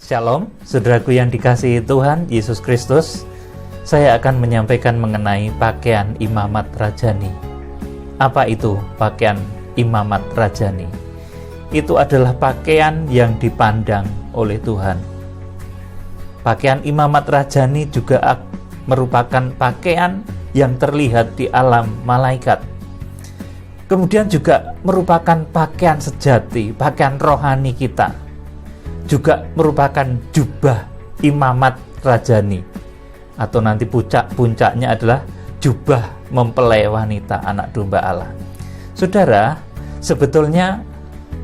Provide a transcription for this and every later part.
Shalom, saudaraku yang dikasihi Tuhan Yesus Kristus. Saya akan menyampaikan mengenai pakaian imamat rajani. Apa itu pakaian imamat rajani? Itu adalah pakaian yang dipandang oleh Tuhan. Pakaian imamat rajani juga merupakan pakaian yang terlihat di alam malaikat. Kemudian juga merupakan pakaian sejati, pakaian rohani kita. Juga merupakan jubah imamat rajani, atau nanti puncaknya adalah jubah mempelai wanita anak domba Allah. Saudara, sebetulnya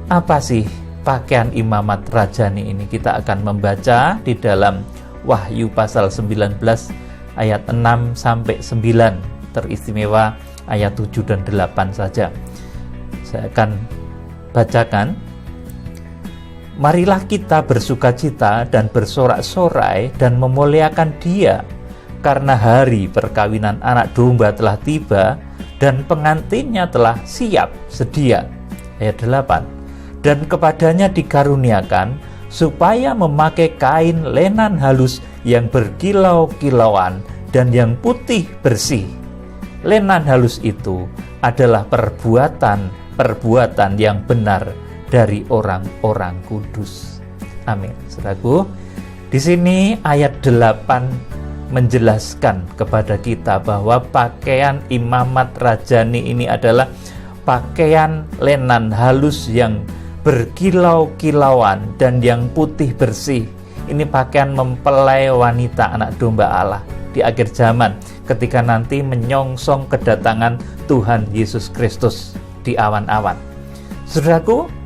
apa sih pakaian imamat rajani ini? Kita akan membaca di dalam Wahyu pasal 19 ayat 6 sampai 9, teristimewa ayat 7 dan 8 saja. Saya akan bacakan. Marilah kita bersukacita dan bersorak-sorai dan memuliakan Dia, karena hari perkawinan anak domba telah tiba dan pengantinnya telah siap sedia. Ayat 8. Dan kepadanya dikaruniakan supaya memakai kain lenan halus yang berkilau-kilauan dan yang putih bersih. Lenan halus itu adalah perbuatan yang benar dari orang-orang kudus. Amin. Saudaraku, di sini ayat 8 menjelaskan kepada kita bahwa pakaian imamat rajani ini adalah pakaian lenan halus yang berkilau-kilauan dan yang putih bersih. Ini pakaian mempelai wanita anak domba Allah di akhir zaman, ketika nanti menyongsong kedatangan Tuhan Yesus Kristus di awan-awan. Saudaraku,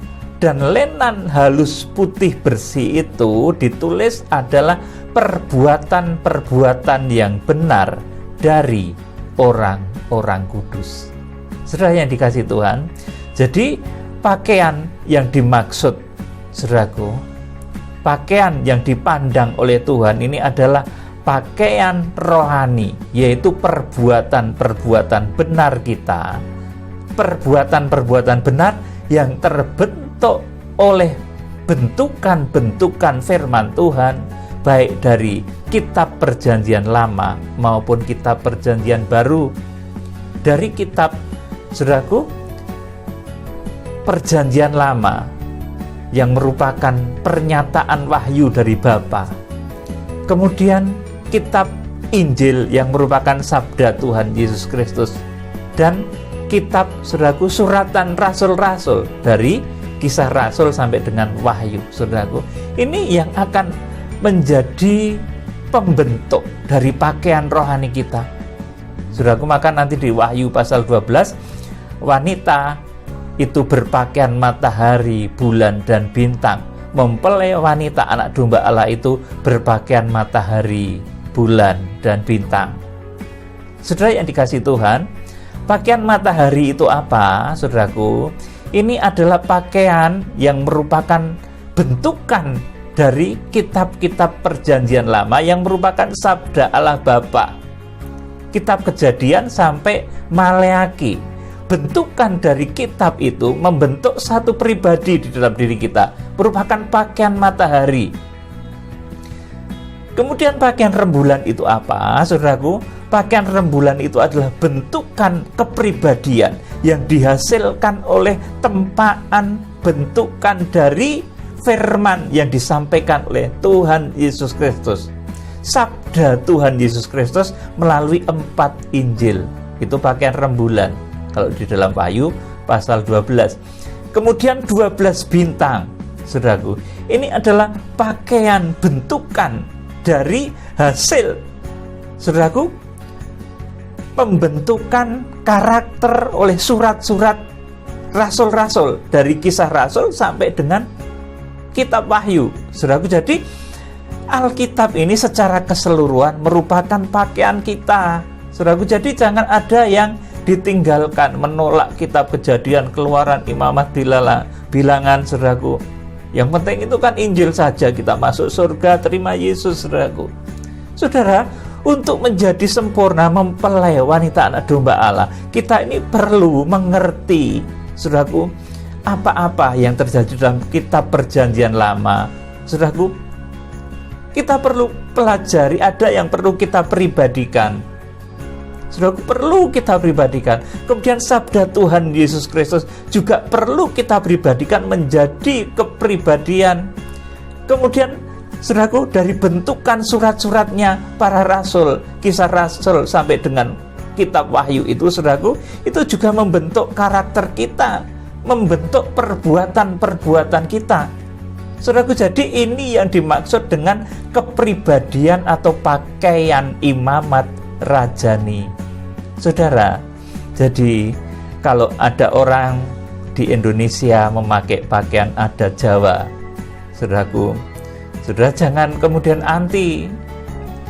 dan lenan halus putih bersih itu ditulis adalah perbuatan-perbuatan yang benar dari orang-orang kudus. Saudara yang dikasihi Tuhan, jadi pakaian yang dimaksud, saudaraku, pakaian yang dipandang oleh Tuhan ini adalah pakaian rohani, yaitu perbuatan-perbuatan benar kita, perbuatan-perbuatan benar yang terbentuk oleh bentukan-bentukan firman Tuhan, baik dari kitab perjanjian lama maupun kitab perjanjian baru. Dari kitab, saudaraku, perjanjian lama yang merupakan pernyataan wahyu dari Bapa, kemudian kitab Injil yang merupakan sabda Tuhan Yesus Kristus, dan kitab, saudaraku, suratan rasul-rasul dari Kisah Rasul sampai dengan Wahyu. Saudaraku, ini yang akan menjadi pembentuk dari pakaian rohani kita. Saudaraku, maka nanti di Wahyu pasal 12, wanita itu berpakaian matahari, bulan, dan bintang. Mempelai wanita anak domba Allah itu berpakaian matahari, bulan, dan bintang. Saudara yang dikasihi Tuhan, pakaian matahari itu apa, saudaraku? Ini adalah pakaian yang merupakan bentukan dari kitab-kitab perjanjian lama yang merupakan sabda Allah Bapa. Kitab Kejadian sampai Maleaki. Bentukan dari kitab itu membentuk satu pribadi di dalam diri kita, merupakan pakaian matahari. Kemudian pakaian rembulan itu apa, saudaraku? Pakaian rembulan itu adalah bentukan kepribadian yang dihasilkan oleh tempaan bentukan dari firman yang disampaikan oleh Tuhan Yesus Kristus. Sabda Tuhan Yesus Kristus melalui 4 Injil. Itu pakaian rembulan kalau di dalam Wahyu pasal 12. Kemudian 12 bintang, saudaraku. Ini adalah pakaian bentukan dari hasil, saudaraku, pembentukan karakter oleh surat-surat rasul-rasul, dari Kisah Rasul sampai dengan kitab Wahyu. Saudaraku, jadi Alkitab ini secara keseluruhan merupakan pakaian kita. Saudaraku, jadi jangan ada yang ditinggalkan, menolak kitab Kejadian, Keluaran, Imamat, Bilangan, saudaraku. Yang penting itu kan Injil saja, kita masuk surga, terima Yesus, saudaraku. Saudara, untuk menjadi sempurna mempelai wanita anak domba Allah, kita ini perlu mengerti, saudaraku, apa-apa yang terjadi dalam kitab perjanjian lama. Saudaraku, kita perlu pelajari, ada yang perlu kita pribadikan. Saudaraku, perlu kita pribadikan. Kemudian sabda Tuhan Yesus Kristus juga perlu kita pribadikan menjadi kepribadian. Kemudian saudaraku, dari bentukan surat-suratnya para rasul, kisah rasul sampai dengan kitab Wahyu itu, saudaraku, itu juga membentuk karakter kita, membentuk perbuatan-perbuatan kita. Saudaraku, jadi ini yang dimaksud dengan kepribadian atau pakaian imamat rajani. Saudara, jadi kalau ada orang di Indonesia memakai pakaian adat Jawa, saudaraku, saudara jangan kemudian anti.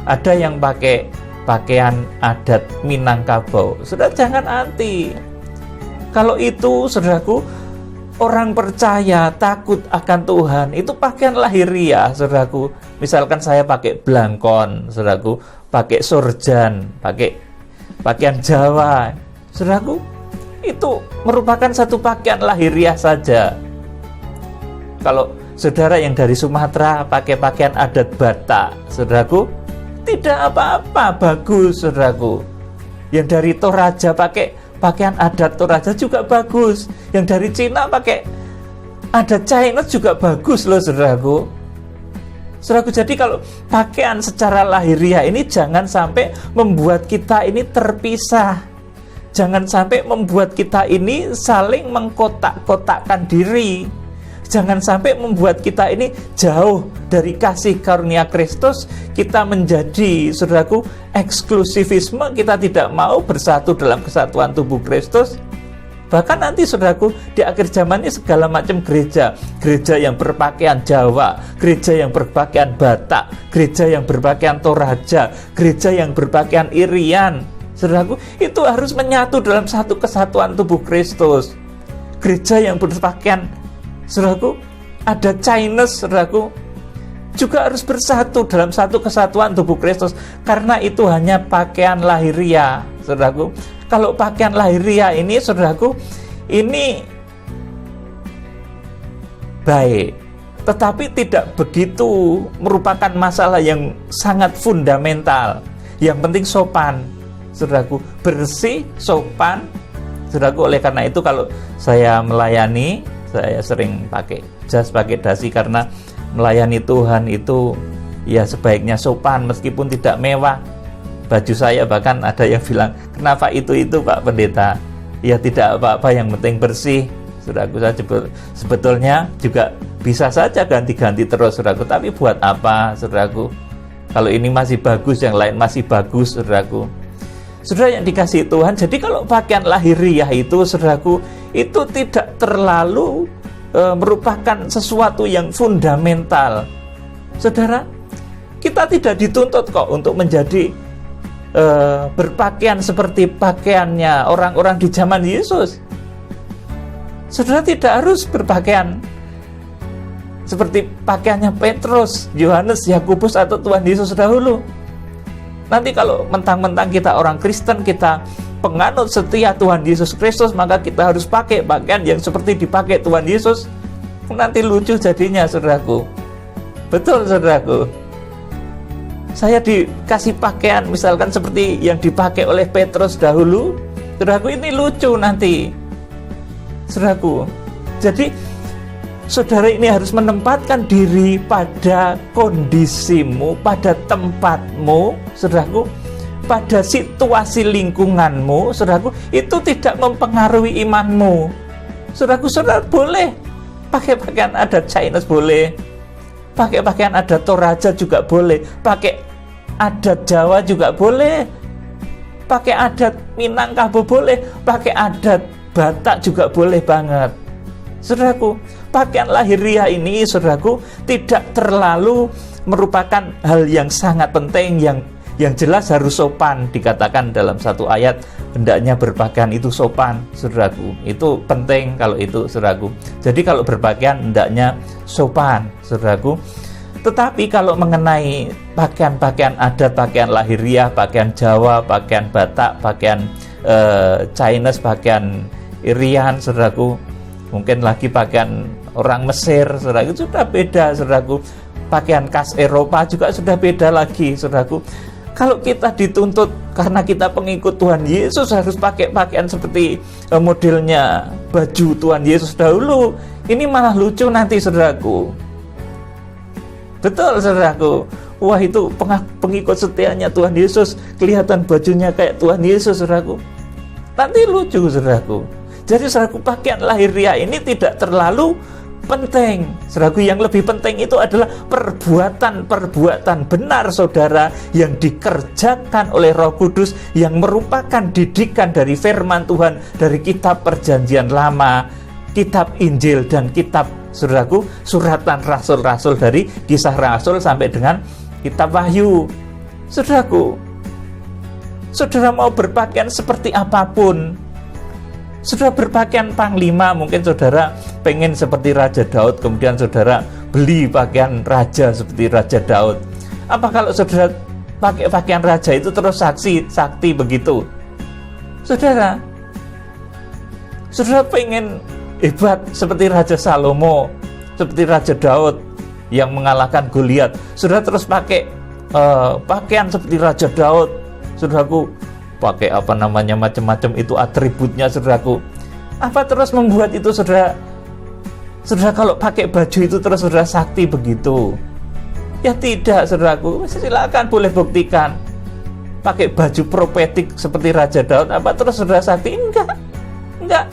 Ada yang pakai pakaian adat Minangkabau, saudara jangan anti. Kalau itu, saudaraku, orang percaya takut akan Tuhan, itu pakaian lahiriah, saudaraku. Misalkan saya pakai blangkon, saudaraku, pakai sorjan, pakai pakaian Jawa, saudaraku, itu merupakan satu pakaian lahiriah saja. Kalau saudara yang dari Sumatera pakai pakaian adat Batak, saudaraku, tidak apa-apa, bagus, saudaraku. Yang dari Toraja pakai pakaian adat Toraja juga bagus. Yang dari Cina pakai adat Chinese juga bagus loh, saudaraku. Saudaraku, jadi kalau pakaian secara lahiriah ini jangan sampai membuat kita ini terpisah. Jangan sampai membuat kita ini saling mengkotak-kotakkan diri. Jangan sampai membuat kita ini jauh dari kasih karunia Kristus. Kita menjadi, saudaraku, eksklusivisme. Kita tidak mau bersatu dalam kesatuan tubuh Kristus. Bahkan nanti, saudaraku, di akhir zaman ini segala macam gereja. Gereja yang berpakaian Jawa, gereja yang berpakaian Batak, gereja yang berpakaian Toraja, gereja yang berpakaian Irian. Saudaraku, itu harus menyatu dalam satu kesatuan tubuh Kristus. Gereja yang berpakaian, saudaraku, ada Chinese, saudaraku, juga harus bersatu dalam satu kesatuan tubuh Kristus. Karena itu hanya pakaian lahiriah, saudaraku. Kalau pakaian lahiriah ini, saudaraku, ini baik, tetapi tidak begitu merupakan masalah yang sangat fundamental. Yang penting sopan, saudaraku, bersih, sopan, saudaraku. Oleh karena itu kalau saya melayani, saya sering pakai jas, pakai dasi, karena melayani Tuhan itu ya sebaiknya sopan meskipun tidak mewah. Baju saya bahkan ada yang bilang, kenapa itu Pak Pendeta? Ya tidak apa-apa, yang penting bersih. Saudaraku, saya sebetulnya juga bisa saja ganti-ganti terus, saudaraku. Tapi buat apa, saudaraku? Kalau ini masih bagus, yang lain masih bagus, saudaraku. Saudara yang dikasihi Tuhan, jadi kalau pakaian lahiriah itu, saudaraku, itu tidak terlalu merupakan sesuatu yang fundamental. Saudara, kita tidak dituntut kok untuk menjadi berpakaian seperti pakaiannya orang-orang di zaman Yesus. Saudara tidak harus berpakaian seperti pakaiannya Petrus, Yohanes, Yakobus, atau Tuhan Yesus dahulu. Nanti kalau mentang-mentang kita orang Kristen, kita penganut setia Tuhan Yesus Kristus, maka kita harus pakai pakaian yang seperti dipakai Tuhan Yesus. Nanti lucu jadinya, saudaraku. Betul, saudaraku. Saya dikasih pakaian misalkan seperti yang dipakai oleh Petrus dahulu, saudaraku, ini lucu nanti, saudaraku. Jadi saudara ini harus menempatkan diri pada kondisimu, pada tempatmu, saudaraku, pada situasi lingkunganmu, saudaraku. Itu tidak mempengaruhi imanmu, saudaraku. Saudara boleh pakai pakaian adat Chinese, boleh pakai pakaian adat Toraja juga boleh, pakai adat Jawa juga boleh, pakai adat Minangkabau boleh, pakai adat Batak juga boleh banget, saudaraku. Pakaian lahiriah ini, saudaraku, tidak terlalu merupakan hal yang sangat penting. Yang jelas harus sopan. Dikatakan dalam satu ayat, hendaknya berpakaian itu sopan, saudaraku. Itu penting kalau itu, saudaraku. Jadi kalau berpakaian hendaknya sopan, saudaraku. Tetapi kalau mengenai pakaian-pakaian adat, pakaian lahiriah, pakaian Jawa, pakaian Batak, pakaian Chinese, pakaian Irian, saudaraku, mungkin lagi pakaian orang Mesir, saudaraku, sudah beda, saudaraku. pakaian khas Eropa juga sudah beda lagi, saudaraku. Kalau kita dituntut karena kita pengikut Tuhan Yesus harus pakai pakaian seperti modelnya baju Tuhan Yesus dahulu, ini malah lucu nanti, saudaraku. Betul, saudaraku. Wah, itu pengikut setianya Tuhan Yesus, kelihatan bajunya kayak Tuhan Yesus, saudaraku. Nanti lucu, saudaraku. Jadi, saudaraku, pakaian lahiriah ini tidak terlalu penting. Saudaraku, yang lebih penting itu adalah perbuatan-perbuatan benar saudara yang dikerjakan oleh Roh Kudus, yang merupakan didikan dari firman Tuhan, dari kitab Perjanjian Lama, kitab Injil, dan kitab, saudaraku, suratan rasul-rasul, dari Kisah Rasul sampai dengan kitab Wahyu. Saudaraku, saudara mau berpakaian seperti apapun, saudara berpakaian panglima, mungkin saudara pengen seperti Raja Daud, kemudian saudara beli pakaian raja seperti Raja Daud. Apa kalau saudara pakai pakaian raja itu terus sakti begitu? Saudara pengen hebat seperti Raja Salomo, seperti Raja Daud yang mengalahkan Goliat, saudara terus pakai pakaian seperti Raja Daud, saudaraku, pakai macam-macam itu atributnya, saudaraku. Apa terus membuat itu saudara kalau pakai baju itu terus saudara sakti begitu? Ya tidak, saudaraku. Silakan, boleh buktikan pakai baju profetik seperti Raja Daud, apa terus saudara sakti? Enggak.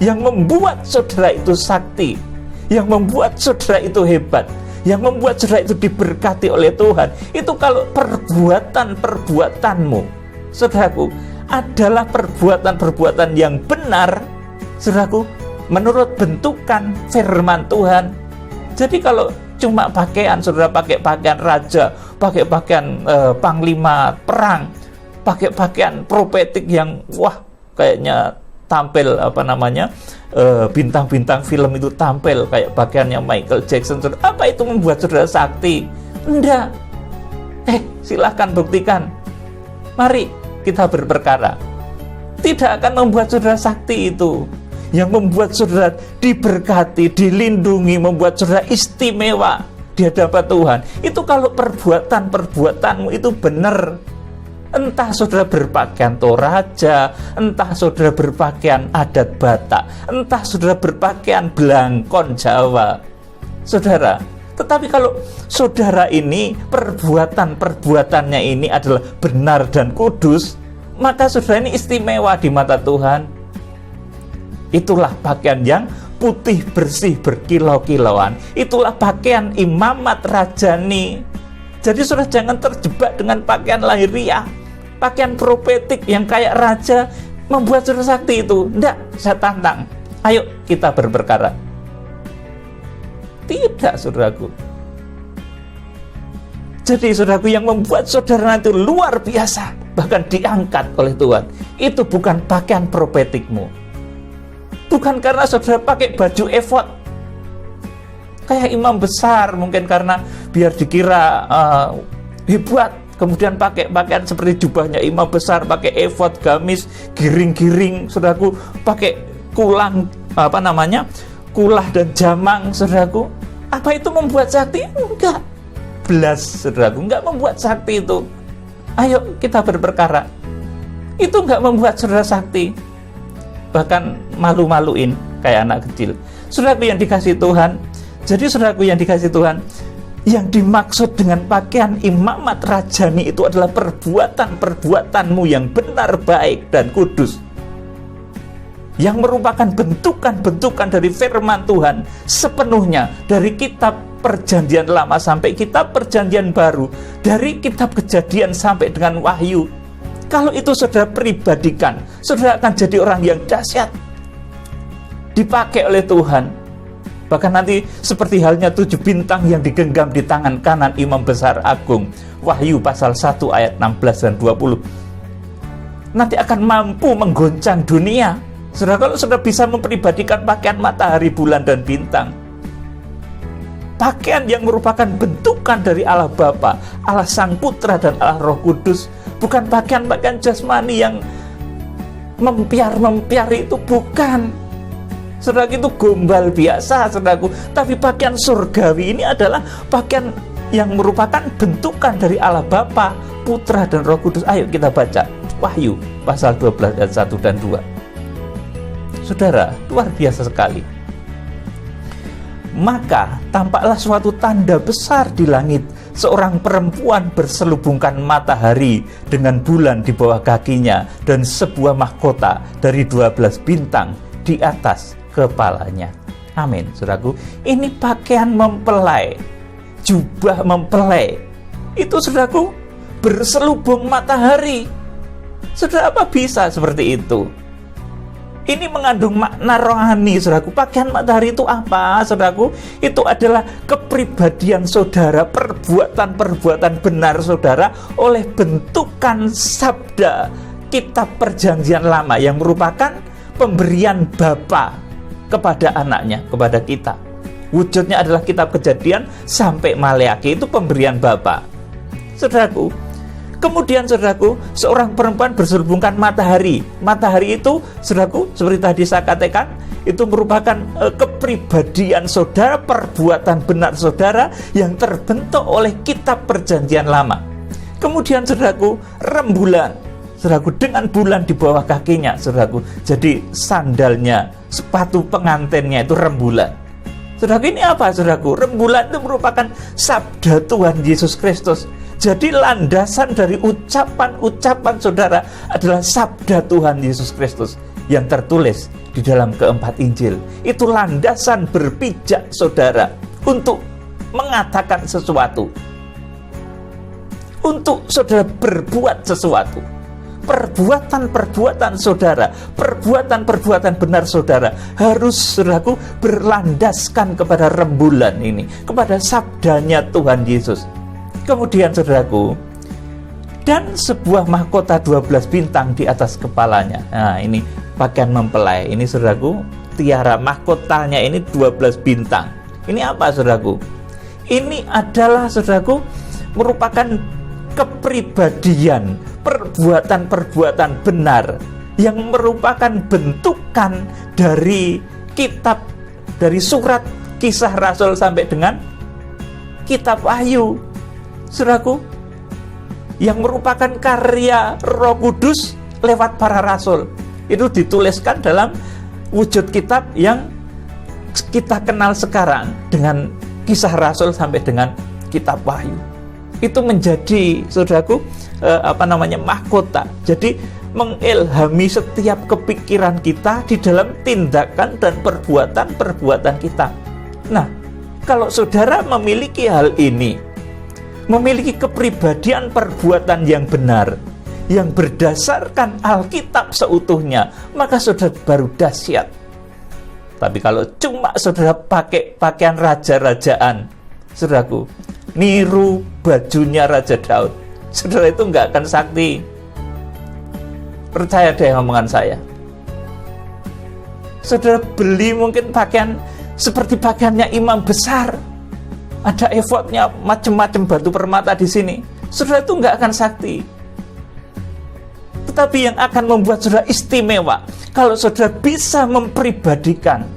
Yang membuat saudara itu sakti, yang membuat saudara itu hebat, yang membuat saudara itu diberkati oleh Tuhan, itu kalau perbuatan-perbuatanmu, saudaraku, adalah perbuatan-perbuatan yang benar, saudaraku, menurut bentukan firman Tuhan. Jadi kalau cuma pakaian, saudara pakai pakaian raja, pakai pakaian panglima perang, pakai pakaian profetik yang wah, kayaknya tampil bintang-bintang film itu tampil kayak pakaiannya Michael Jackson, saudara. Apa itu membuat saudara sakti? Enggak. Silahkan buktikan. Mari kita berperkara. Tidak akan membuat saudara sakti itu. Yang membuat saudara diberkati, dilindungi, membuat saudara istimewa di hadapan Tuhan, itu kalau perbuatan-perbuatanmu itu benar. Entah saudara berpakaian Toraja, entah saudara berpakaian adat Batak, entah saudara berpakaian Blangkon Jawa, saudara. Tetapi kalau saudara ini perbuatan-perbuatannya ini adalah benar dan kudus, maka saudara ini istimewa di mata Tuhan. Itulah pakaian yang putih bersih berkilau-kilauan. Itulah pakaian imamat rajani. Jadi saudara jangan terjebak dengan pakaian lahiriah, pakaian profetik yang kayak raja membuat saudara sakti itu. Tidak, saya tantang. Ayo kita berperkara. Tidak, saudaraku. Jadi saudaraku, yang membuat saudara itu luar biasa, bahkan diangkat oleh Tuhan, itu bukan pakaian profetikmu. Bukan karena saudara pakai baju efod kayak imam besar, mungkin karena biar dikira hebat, kemudian pakai pakaian seperti jubahnya imam besar, pakai efod, gamis, giring-giring, saudaraku, pakai kulang, kulah dan jamang, saudaraku. Apa itu membuat sakti? Enggak. Belas, saudaraku, enggak membuat sakti itu. Ayo kita berperkara. Itu enggak membuat saudara sakti. Bahkan malu-maluin kayak anak kecil. Saudaraku yang dikasihi Tuhan, jadi saudaraku yang dikasihi Tuhan, yang dimaksud dengan pakaian imamat rajani itu adalah perbuatan-perbuatanmu yang benar, baik, dan kudus, yang merupakan bentukan-bentukan dari firman Tuhan sepenuhnya, dari kitab Perjanjian Lama sampai kitab Perjanjian Baru, dari kitab Kejadian sampai dengan Wahyu. Kalau itu saudara pribadikan, saudara akan jadi orang yang dahsyat, dipakai oleh Tuhan. Bahkan nanti seperti halnya 7 bintang yang digenggam di tangan kanan Imam Besar Agung, Wahyu pasal 1 ayat 16 dan 20, nanti akan mampu menggoncang dunia. Saudara, kalau saudara bisa mempribadikan pakaian matahari, bulan, dan bintang, pakaian yang merupakan bentukan dari Allah Bapa, Allah Sang Putra, dan Allah Roh Kudus, bukan pakaian-pakaian jasmani yang mempiar-mempiar itu, bukan. Saudaraku, itu gombal biasa, saudaraku. Tapi pakaian surgawi ini adalah pakaian yang merupakan bentukan dari Allah Bapa, Putra, dan Roh Kudus. Ayo kita baca Wahyu pasal 12 ayat 1 dan 2. Saudara, luar biasa sekali. Maka tampaklah suatu tanda besar di langit, seorang perempuan berselubungkan matahari dengan bulan di bawah kakinya, dan sebuah mahkota dari 12 bintang di atas kepalanya. Amin, saudaraku. Ini pakaian mempelai, jubah mempelai. Itu, saudaraku, berselubung matahari. Saudara, apa bisa seperti itu? Ini mengandung makna rohani, saudaraku. Pakaian matahari itu apa, saudaraku? Itu adalah kepribadian saudara, perbuatan-perbuatan benar saudara oleh bentukan sabda kitab perjanjian lama yang merupakan pemberian Bapa kepada anaknya, kepada kita. Wujudnya adalah kitab Kejadian sampai Maleaki, itu pemberian Bapa. Saudaraku, kemudian saudaraku, seorang perempuan berselubungkan matahari. Matahari itu, saudaraku, seperti tadi saya katakan, itu merupakan kepribadian saudara, perbuatan benar saudara yang terbentuk oleh kitab perjanjian lama. Kemudian saudaraku, rembulan, saudaraku, dengan bulan di bawah kakinya, saudaraku. Jadi sandalnya, sepatu pengantinnya itu rembulan. Saudaraku, ini apa, saudaraku? Rembulan itu merupakan sabda Tuhan Yesus Kristus. Jadi landasan dari ucapan-ucapan saudara adalah sabda Tuhan Yesus Kristus yang tertulis di dalam keempat Injil. Itu landasan berpijak saudara untuk mengatakan sesuatu, untuk saudara berbuat sesuatu. Perbuatan-perbuatan saudara, perbuatan-perbuatan benar saudara harus, saudaraku, berlandaskan kepada rembulan ini, kepada sabdanya Tuhan Yesus. Kemudian, saudaraku, dan sebuah mahkota 12 bintang di atas kepalanya. Nah, ini pakaian mempelai. Ini, saudaraku, tiara mahkotanya ini 12 bintang. Ini apa, saudaraku? Ini adalah, saudaraku, merupakan kepribadian, perbuatan-perbuatan benar yang merupakan bentukan dari kitab, dari surat Kisah Rasul sampai dengan kitab Wahyu, saudaraku, yang merupakan karya Roh Kudus lewat para rasul. Itu dituliskan dalam wujud kitab yang kita kenal sekarang dengan Kisah Rasul sampai dengan kitab Wahyu. Itu menjadi, saudaraku, mahkota. Jadi mengilhami setiap kepikiran kita di dalam tindakan dan perbuatan-perbuatan kita. Nah, kalau saudara memiliki hal ini, memiliki kepribadian perbuatan yang benar, yang berdasarkan Alkitab seutuhnya, maka saudara baru dahsyat. Tapi kalau cuma saudara pakai pakaian raja-rajaan, saudaraku, niru bajunya Raja Daud, saudara, itu nggak akan sakti. Percaya deh omongan saya. Saudara beli mungkin pakaian seperti pakaiannya imam besar, ada efodnya, macam-macam batu permata di sini, saudara, itu nggak akan sakti. Tetapi yang akan membuat saudara istimewa, kalau saudara bisa mempribadikan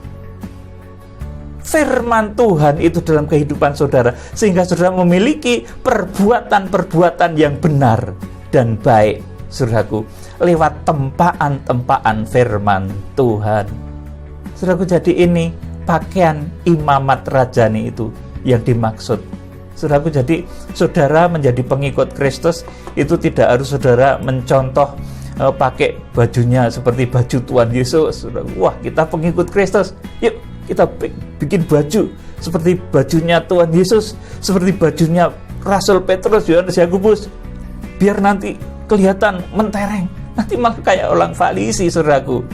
firman Tuhan itu dalam kehidupan saudara, sehingga saudara memiliki perbuatan-perbuatan yang benar dan baik, saudaraku, lewat tempaan-tempaan firman Tuhan. Saudaraku, jadi ini pakaian imamat rajani itu yang dimaksud. Saudaraku, jadi saudara menjadi pengikut Kristus itu tidak harus saudara mencontoh pakai bajunya seperti baju Tuhan Yesus. Saudara, wah, kita pengikut Kristus, yuk kita bikin baju seperti bajunya Tuhan Yesus, seperti bajunya Rasul Petrus, Yohanes, Yakobus, biar nanti kelihatan mentereng. Nanti malah kayak orang Farisi, saudaraku.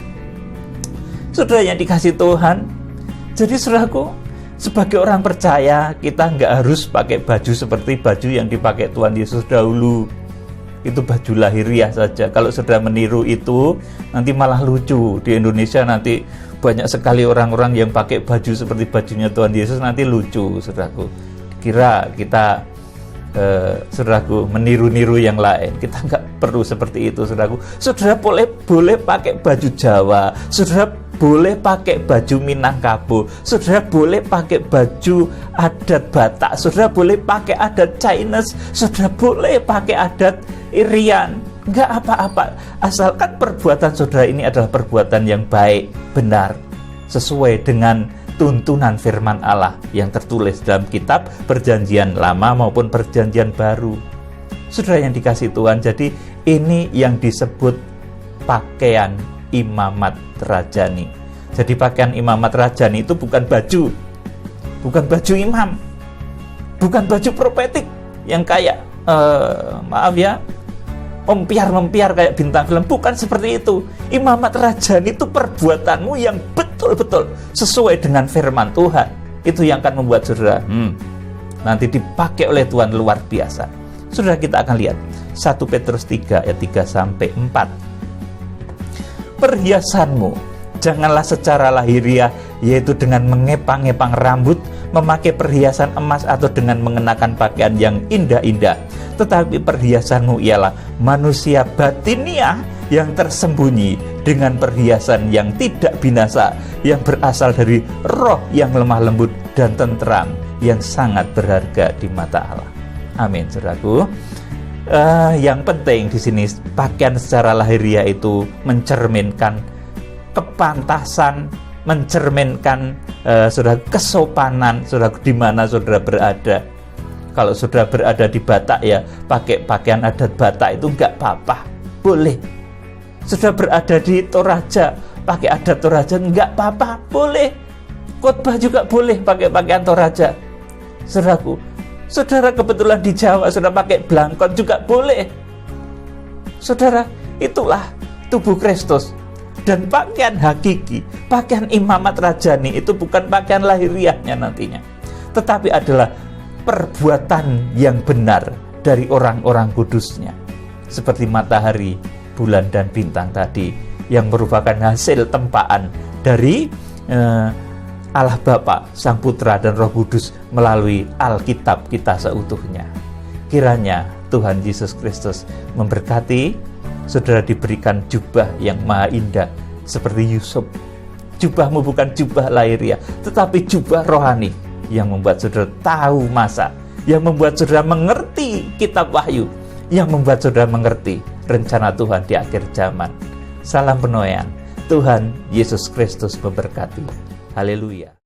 Saudara yang dikasih Tuhan, jadi saudaraku, sebagai orang percaya, kita nggak harus pakai baju seperti baju yang dipakai Tuhan Yesus dahulu. Itu baju lahiriah saja. Kalau saudara meniru itu, nanti malah lucu. Di Indonesia nanti banyak sekali orang-orang yang pakai baju seperti bajunya Tuhan Yesus, nanti lucu, saudaraku. Kira kita, saudaraku, meniru-niru yang lain. Kita nggak perlu seperti itu, saudaraku. Saudara boleh pakai baju Jawa, saudara boleh pakai baju Minangkabau, saudara boleh pakai baju adat Batak, saudara boleh pakai adat Chinese, saudara boleh pakai adat Irian. Enggak apa-apa, asalkan perbuatan saudara ini adalah perbuatan yang baik, benar, sesuai dengan tuntunan firman Allah yang tertulis dalam kitab Perjanjian Lama maupun Perjanjian Baru. Saudara yang dikasihi Tuhan, jadi ini yang disebut pakaian imamat rajani. Jadi pakaian imamat rajani itu bukan baju imam, bukan baju profetik yang kayak maaf ya, mempiar kayak bintang film. Bukan seperti itu. Imamat rajani itu perbuatanmu yang betul-betul sesuai dengan firman Tuhan. Itu yang akan membuat saudara nanti dipakai oleh Tuhan luar biasa. Saudara, kita akan lihat 1 Petrus 3 ayat 3-4. Perhiasanmu janganlah secara lahiriah, yaitu dengan mengepang-epang rambut, memakai perhiasan emas, atau dengan mengenakan pakaian yang indah-indah. Tetapi perhiasanmu ialah manusia batiniah yang tersembunyi dengan perhiasan yang tidak binasa, yang berasal dari roh yang lemah lembut dan tentram, yang sangat berharga di mata Allah. Amin, saudaraku. Yang penting di sini pakaian secara lahiriah itu mencerminkan kepantasan, mencerminkan saudara kesopanan saudara di mana saudara berada. Kalau saudara berada di Batak ya pakai pakaian adat Batak itu enggak apa-apa, boleh. Saudara berada di Toraja pakai adat Toraja enggak apa-apa, boleh. Khotbah juga boleh pakai pakaian Toraja. Saudaraku, saudara kebetulan di Jawa, saudara pakai blangkon juga boleh. Saudara, itulah tubuh Kristus. Dan pakaian hakiki, pakaian imamat rajani itu bukan pakaian lahiriahnya nantinya, tetapi adalah perbuatan yang benar dari orang-orang kudusnya. Seperti matahari, bulan, dan bintang tadi, yang merupakan hasil tempaan dari Allah Bapa, Sang Putra, dan Roh Kudus melalui Alkitab kita seutuhnya. Kiranya Tuhan Yesus Kristus memberkati saudara, diberikan jubah yang maha indah seperti Yusuf. Jubahmu bukan jubah lahiriah, tetapi jubah rohani yang membuat saudara tahu masa, yang membuat saudara mengerti kitab Wahyu, yang membuat saudara mengerti rencana Tuhan di akhir zaman. Salam penuaian. Tuhan Yesus Kristus memberkati. Haleluya.